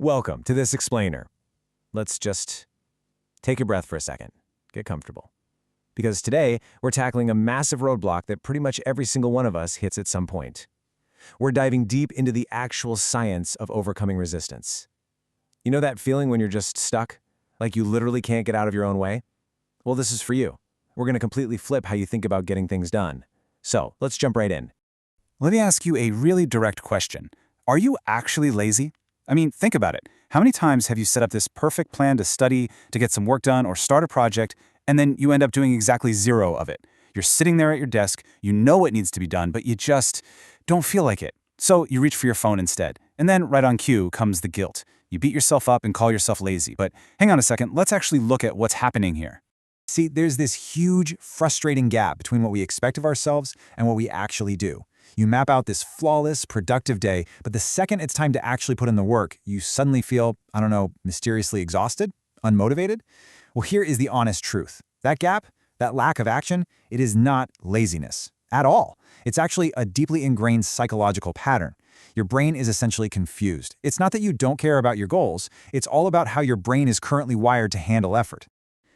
Welcome to this explainer. Let's just take a breath for a second. Get comfortable. Because today, we're tackling a massive roadblock that pretty much every single one of us hits at some point. We're diving deep into the actual science of overcoming resistance. You know that feeling when you're just stuck? Like you literally can't get out of your own way? Well, this is for you. We're going to completely flip how you think about getting things done. So, let's jump right in. Let me ask you a really direct question. Are you actually lazy? I mean, think about it. How many times have you set up this perfect plan to study, to get some work done, or start a project, and then you end up doing exactly zero of it? You're sitting there at your desk, you know what needs to be done, but you just don't feel like it. So you reach for your phone instead. And then right on cue comes the guilt. You beat yourself up and call yourself lazy. But hang on a second, let's actually look at what's happening here. See, there's this huge, frustrating gap between what we expect of ourselves and what we actually do. You map out this flawless, productive day, but the second it's time to actually put in the work, you suddenly feel, mysteriously exhausted, unmotivated. Well, here is the honest truth. That gap, that lack of action, it is not laziness at all. It's actually a deeply ingrained psychological pattern. Your brain is essentially confused. It's not that you don't care about your goals, it's all about how your brain is currently wired to handle effort.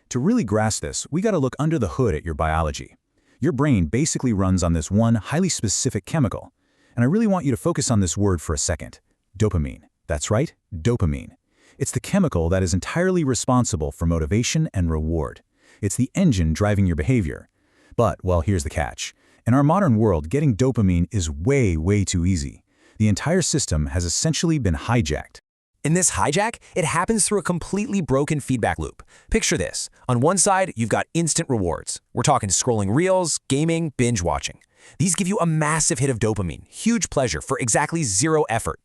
To really grasp this, we got to look under the hood at your biology. Your brain basically runs on this one highly specific chemical. And I really want you to focus on this word for a second. Dopamine. That's right, dopamine. It's the chemical that is entirely responsible for motivation and reward. It's the engine driving your behavior. But, well, here's the catch. In our modern world, getting dopamine is way too easy. The entire system has essentially been hijacked. In this hijack, it happens through a completely broken feedback loop. Picture this. On one side, you've got instant rewards. We're talking scrolling reels, gaming, binge watching. These give you a massive hit of dopamine, huge pleasure for exactly zero effort.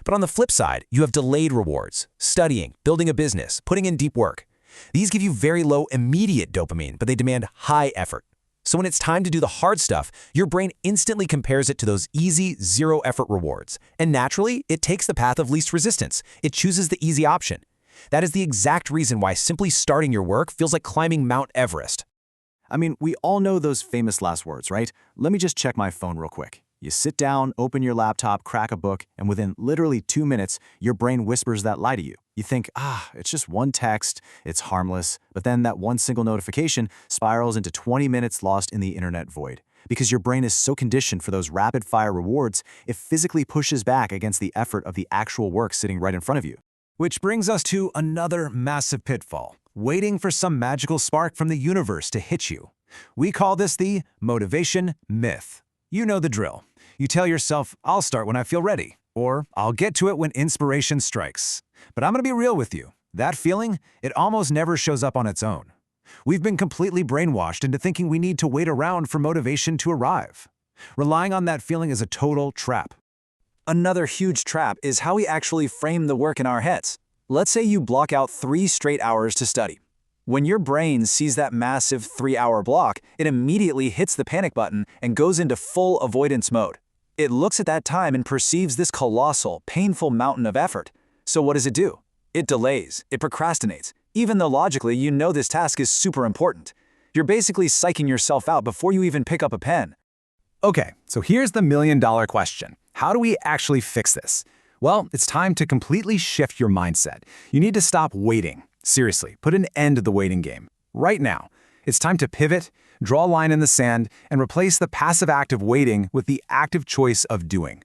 But on the flip side, you have delayed rewards, studying, building a business, putting in deep work. These give you very low immediate dopamine, but they demand high effort. So when it's time to do the hard stuff, your brain instantly compares it to those easy, zero-effort rewards. And naturally, it takes the path of least resistance. It chooses the easy option. That is the exact reason why simply starting your work feels like climbing Mount Everest. I mean, we all know those famous last words, right? Let me just check my phone real quick. You sit down, open your laptop, crack a book, and within literally 2 minutes, your brain whispers that lie to you. You think, it's just one text, it's harmless, but then that one single notification spirals into 20 minutes lost in the internet void. Because your brain is so conditioned for those rapid-fire rewards, it physically pushes back against the effort of the actual work sitting right in front of you. Which brings us to another massive pitfall, waiting for some magical spark from the universe to hit you. We call this the motivation myth. You know the drill. You tell yourself, I'll start when I feel ready, or I'll get to it when inspiration strikes. But I'm going to be real with you. That feeling, it almost never shows up on its own. We've been completely brainwashed into thinking we need to wait around for motivation to arrive. Relying on that feeling is a total trap. Another huge trap is how we actually frame the work in our heads. Let's say you block out 3 straight hours to study. When your brain sees that massive 3-hour block, it immediately hits the panic button and goes into full avoidance mode. It looks at that time and perceives this colossal, painful mountain of effort. So what does it do? It delays, it procrastinates, even though logically you know this task is super important. You're basically psyching yourself out before you even pick up a pen. Okay, so here's the million-dollar question. How do we actually fix this? Well, it's time to completely shift your mindset. You need to stop waiting. Seriously, put an end to the waiting game. Right now, it's time to pivot, draw a line in the sand, and replace the passive act of waiting with the active choice of doing.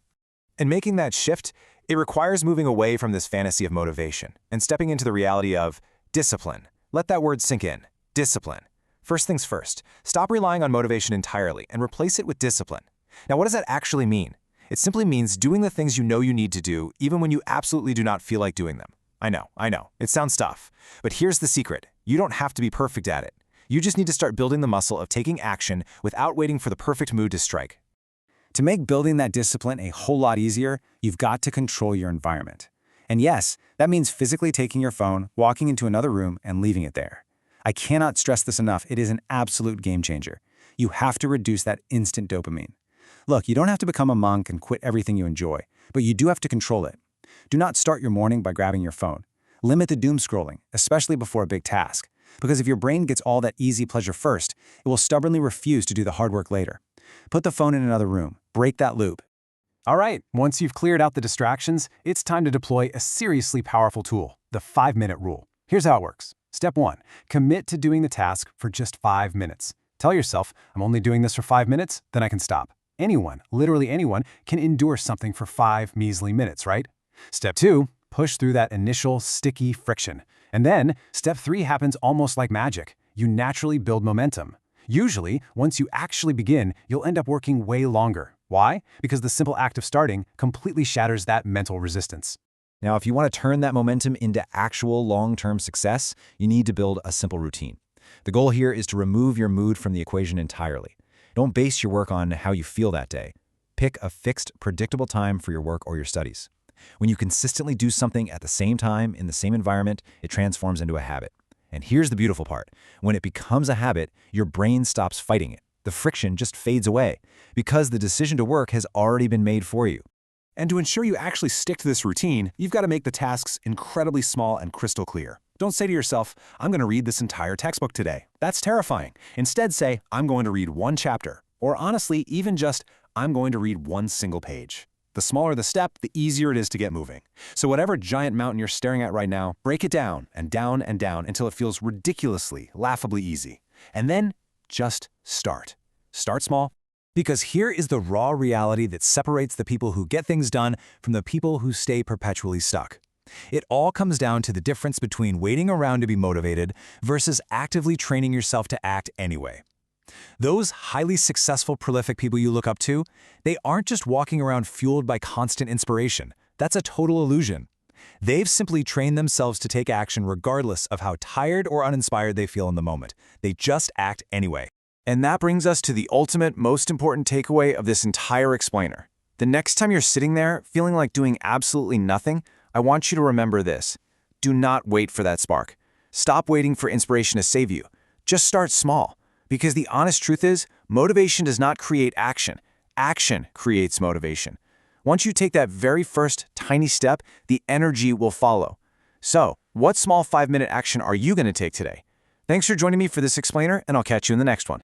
And making that shift, it requires moving away from this fantasy of motivation and stepping into the reality of discipline. Let that word sink in. Discipline. First things first, stop relying on motivation entirely and replace it with discipline. Now, what does that actually mean? It simply means doing the things you know you need to do even when you absolutely do not feel like doing them. I know, it sounds tough. But here's the secret. You don't have to be perfect at it. You just need to start building the muscle of taking action without waiting for the perfect mood to strike. To make building that discipline a whole lot easier, you've got to control your environment. And yes, that means physically taking your phone, walking into another room, and leaving it there. I cannot stress this enough. It is an absolute game changer. You have to reduce that instant dopamine. Look, you don't have to become a monk and quit everything you enjoy, but you do have to control it. Do not start your morning by grabbing your phone. Limit the doom scrolling, especially before a big task. Because if your brain gets all that easy pleasure first, it will stubbornly refuse to do the hard work later. Put the phone in another room. Break that loop. All right, once you've cleared out the distractions, it's time to deploy a seriously powerful tool, the 5-minute rule. Here's how it works. Step 1. Commit to doing the task for just 5 minutes. Tell yourself, I'm only doing this for 5 minutes, then I can stop. Anyone, literally anyone, can endure something for 5 measly minutes, right? Step 2. Push through that initial sticky friction. And then, step 3 happens almost like magic. You naturally build momentum. Usually, once you actually begin, you'll end up working way longer. Why? Because the simple act of starting completely shatters that mental resistance. Now, if you want to turn that momentum into actual long-term success, you need to build a simple routine. The goal here is to remove your mood from the equation entirely. Don't base your work on how you feel that day. Pick a fixed, predictable time for your work or your studies. When you consistently do something at the same time, in the same environment, it transforms into a habit. And here's the beautiful part. When it becomes a habit, your brain stops fighting it. The friction just fades away, because the decision to work has already been made for you. And to ensure you actually stick to this routine, you've got to make the tasks incredibly small and crystal clear. Don't say to yourself, I'm going to read this entire textbook today. That's terrifying. Instead say, I'm going to read 1 chapter. Or honestly, even just, I'm going to read 1 single page. The smaller the step, the easier it is to get moving. So whatever giant mountain you're staring at right now, break it down until it feels ridiculously, laughably easy. And then just start. Start small. Because here is the raw reality that separates the people who get things done from the people who stay perpetually stuck. It all comes down to the difference between waiting around to be motivated versus actively training yourself to act anyway. Those highly successful, prolific people you look up to, they aren't just walking around fueled by constant inspiration. That's a total illusion. They've simply trained themselves to take action regardless of how tired or uninspired they feel in the moment. They just act anyway. And that brings us to the ultimate, most important takeaway of this entire explainer. The next time you're sitting there feeling like doing absolutely nothing, I want you to remember this. Do not wait for that spark. Stop waiting for inspiration to save you. Just start small. Because the honest truth is, motivation does not create action. Action creates motivation. Once you take that very first tiny step, the energy will follow. So, what small 5-minute action are you going to take today? Thanks for joining me for this explainer, and I'll catch you in the next one.